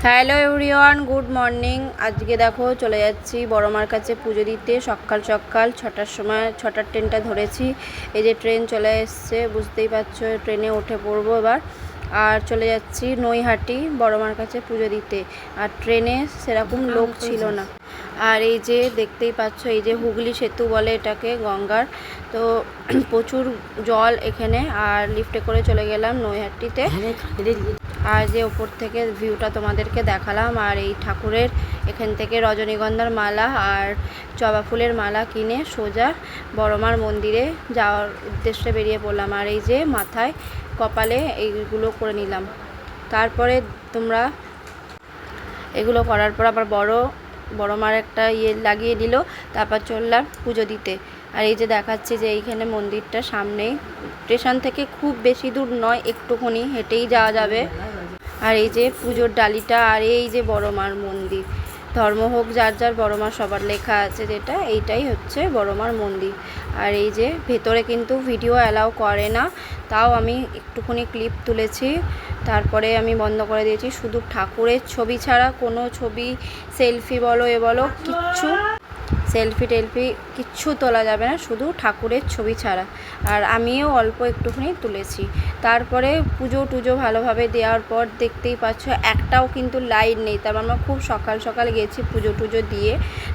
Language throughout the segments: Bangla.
Hello everyone, good morning. আজকে দেখো চলে যাচ্ছি বড় মার কাছে পুজো দিতে। সকাল সকাল 6টার সময় 6টার ট্রেনটা ধরেছি। এই যে ট্রেন চলে এসছে, বুঝতেই পারছো। ট্রেনে উঠে পড়বো এবার, আর চলে যাচ্ছি নৈহাটি বড় মার কাছে পুজো দিতে। আর ট্রেনে সেরকম লোক ছিল না। আর এই যে দেখতেই পাচ্ছ, এই যে হুগলি সেতু বলে এটাকে, গঙ্গার। তো প্রচুর জল এখানে। আর লিফটে করে চলে গেলাম নৈহাটিতে। আর যে ওপর থেকে ভিউটা তোমাদেরকে দেখালাম। আর এই ঠাকুরের এখান থেকে রজনীগন্ধার মালা আর জবা ফুলের মালা কিনে সোজা বড়মার মন্দিরে যাওয়ার উদ্দেশ্যে বেরিয়ে পড়লাম। আর এই যে মাথায় কপালে এইগুলো করে নিলাম। তারপরে তোমরা এগুলো করার পর আবার বড় মার একটা লাগিয়ে দিল। তারপর চললাম পুজো দিতে। আর এই যে দেখাচ্ছি যে এইখানে মন্দিরটা সামনেই, স্টেশন থেকে খুব বেশি দূর নয়, একটুখানি হেঁটেই যাওয়া যাবে। আর এই যে পুজোর ডালিটা, আর এই যে বড় মার মন্দির। ধর্ম হোক যার যার, বড় মা সবার লেখা আছে যেটা, এইটাই হচ্ছে বড় মার মন্দির। আর এই যে ভেতরে কিন্তু ভিডিও অ্যালাউ করে না, তাও আমি একটুখানি ক্লিপ তুলেছি, তারপরে আমি বন্ধ করে দিয়েছি। শুধু ঠাকুরের ছবি ছাড়া কোনো ছবি, সেলফি বলো এ বলো, সেলফি টেলফি কিচ্ছু তোলা যাবে না, শুধু ঠাকুরের ছবি ছাড়া। আর আমিও অল্প একটুখানি তুলেছি। তারপরে পুজো টুজো ভালোভাবে দেওয়ার পর দেখতেই পাচ্ছ একটাও কিন্তু লাইন নেই। তারপর আমরা খুব সকাল সকাল গেছি পুজো টুজো দিয়ে।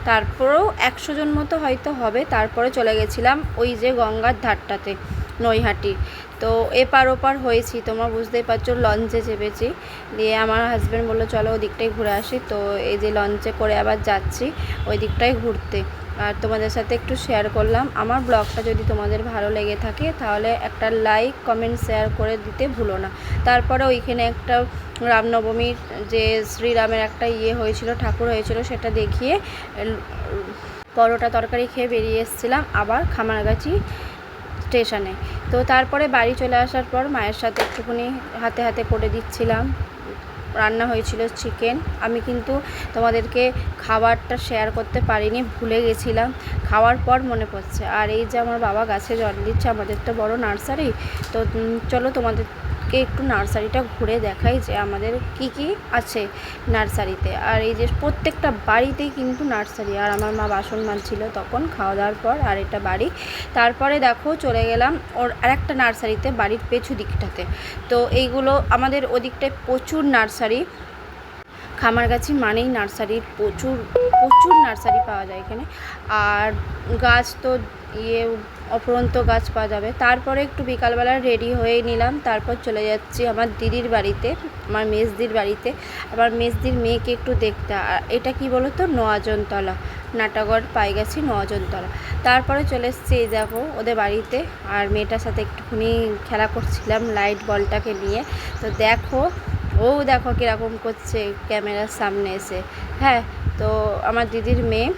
তারপরেও 100 জন মতো হয়তো হবে। তারপরে চলে গেছিলাম ওই যে গঙ্গার ধারটাতে, নৈহাটি। তো এপার ওপার হয়েছি, তোমরা বুঝতেই পারছো। লঞ্চে চেপেছি, দিয়ে আমার হাজব্যান্ড বললো চলো ওই দিকটাই ঘুরে আসি। তো এই যে লঞ্চে করে আবার যাচ্ছি ওই দিকটাই ঘুরতে। আর তোমাদের সাথে একটু শেয়ার করলাম। আমার ব্লগটা যদি তোমাদের ভালো লেগে থাকে তাহলে একটা লাইক কমেন্ট শেয়ার করে দিতে ভুলো না। তারপরে ওইখানে একটা রামনবমীর যে শ্রীরামের একটা হয়েছিল, ঠাকুর হয়েছিল, সেটা দেখিয়ে পরোটা তরকারি খেয়ে বেরিয়ে এসেছিলাম আবার খামারগাছি স্টেশনে। তো তারপরে বাড়ি চলে আসার পর মায়ের সাথে একটুখানি হাতে হাতে করে দিচ্ছিলাম। রান্না হয়েছিল চিকেন। আমি কিন্তু তোমাদেরকে খাবারটা শেয়ার করতে পারিনি, ভুলে গেছিলাম। খাওয়ার পর মনে পড়ছে। আর এই যে আমার বাবা গাছে জল দিচ্ছে, আমাদের তো বড় নার্সারি। তো চলো তোমাদেরকে একটু নার্সারিটা ঘুরে দেখাই যে আমাদের কি কি আছে নার্সারিতে। আর এই যে প্রত্যেকটা বাড়িতেই কিন্তু নার্সারি। আর আমার মা বাসন মাজছিল তখন খাওয়া দাওয়ার পর। আর এটা বাড়ি। তারপরে দেখো চলে গেলাম ওর আরেকটা নার্সারিতে, বাড়ির পেছু দিকটাতে। তো এইগুলো আমাদের ওদিকটায় প্রচুর নার্সারি। খামারগাছি মানেই নার্সারির, প্রচুর প্রচুর নার্সারি পাওয়া যায় এখানে। আর গাছ তো অপরন্ত গাছ পাওয়া যাবে। তারপরে একটু বিকালবেলা রেডি হয়ে নিলাম। তারপর চলে যাচ্ছি আমার দিদির বাড়িতে, আমার মেজদির বাড়িতে। আমার মেজদির মেয়েকে একটু দেখতে। আর এটা কি বলো তো, নোয়াজনতলা, নাটাগড় পাইগাছি নোয়াজনতলা। তারপরে চলে এসেছি এই দেখো ওদের বাড়িতে। আর মেয়েটার সাথে একটুখানি খেলা করছিলাম লাইট বলটাকে নিয়ে। তো দেখো দেখো কীরকম করছে ক্যামেরার সামনে এসে। হ্যাঁ, তো আমার দিদির মেয়ে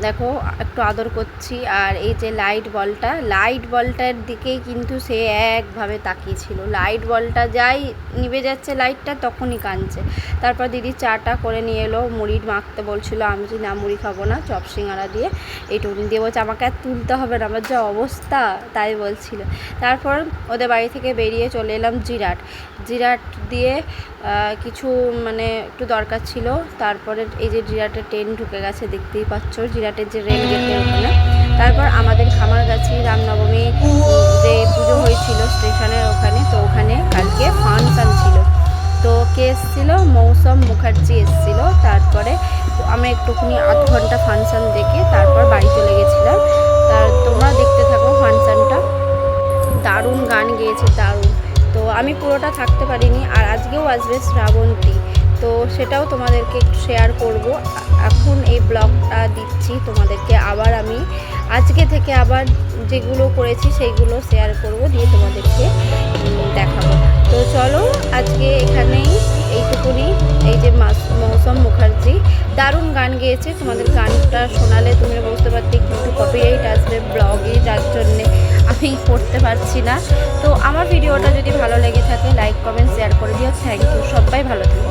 দেখো একটু আদর করছি। আর এই যে লাইট বলটার দিকেই কিন্তু সে একভাবে তাকিয়েছিল। লাইট বলটা যাই নিভে যাচ্ছে লাইটটা, তখনই কাঁদছে। তারপর দিদি চাটা করে নিয়ে এলো, মুড়ি মাখতে বলছিল। আমি যদি না, মুড়ি খাবো না, চপ সিঙ্গারা দিয়ে এইটুকুনি দিয়ে বলছে আমাকে আর তুলতে হবে না, আমার যা অবস্থা, তাই বলছিল। তারপর ওদের বাড়ি থেকে বেরিয়ে চলে এলাম জিরাট দিয়ে কিছু মানে একটু দরকার ছিল। তারপরে এই যে জিরাটের ট্রেন ঢুকে গেছে, দেখতেই পাচ্ছ জিরাটের যে রেল গেটের ওখানে। তারপর আমাদের খামারগাছি রামনবমী যে পুজো হয়েছিল স্টেশনের ওখানে, তো ওখানে কালকে ফাংশান ছিল। তো কে এসেছিল, মৌসম মুখার্জি এসেছিল। তারপরে আমরা একটুখানি আধ ঘন্টা ফাংশান দেখে তারপর বাড়ি চলে গেছিলাম। তোমরা দেখতে থাকো ফাংশানটা। দারুণ গান গেয়েছে, দারুণ। তো আমি পুরোটা থাকতে পারিনি। আর আজকেও আসবে শ্রাবন্তী, তো সেটাও তোমাদেরকে একটু শেয়ার করব। এখন এই ব্লগটা দিচ্ছি তোমাদেরকে, আবার আমি আজকে থেকে আবার যেগুলো করেছি সেইগুলো শেয়ার করব, দিয়ে তোমাদেরকে দেখাবো। তো চলো আজকে এখানেই এইটুকুনি। এই যে মৌসম মুখার্জি দারুণ গান গেয়েছে। তোমাদের গানটা শোনালে তুমি বুঝতে পারতে কিন্তু কপিরাইট আসবে ব্লগে, যার জন্যে আমি করতে পারছি না। তো আমার ভিডিওটা যদি ভালো লেগে থাকে লাইক কমেন্ট শেয়ার করে দিও। থ্যাংক ইউ, সবাই ভালো থেকো।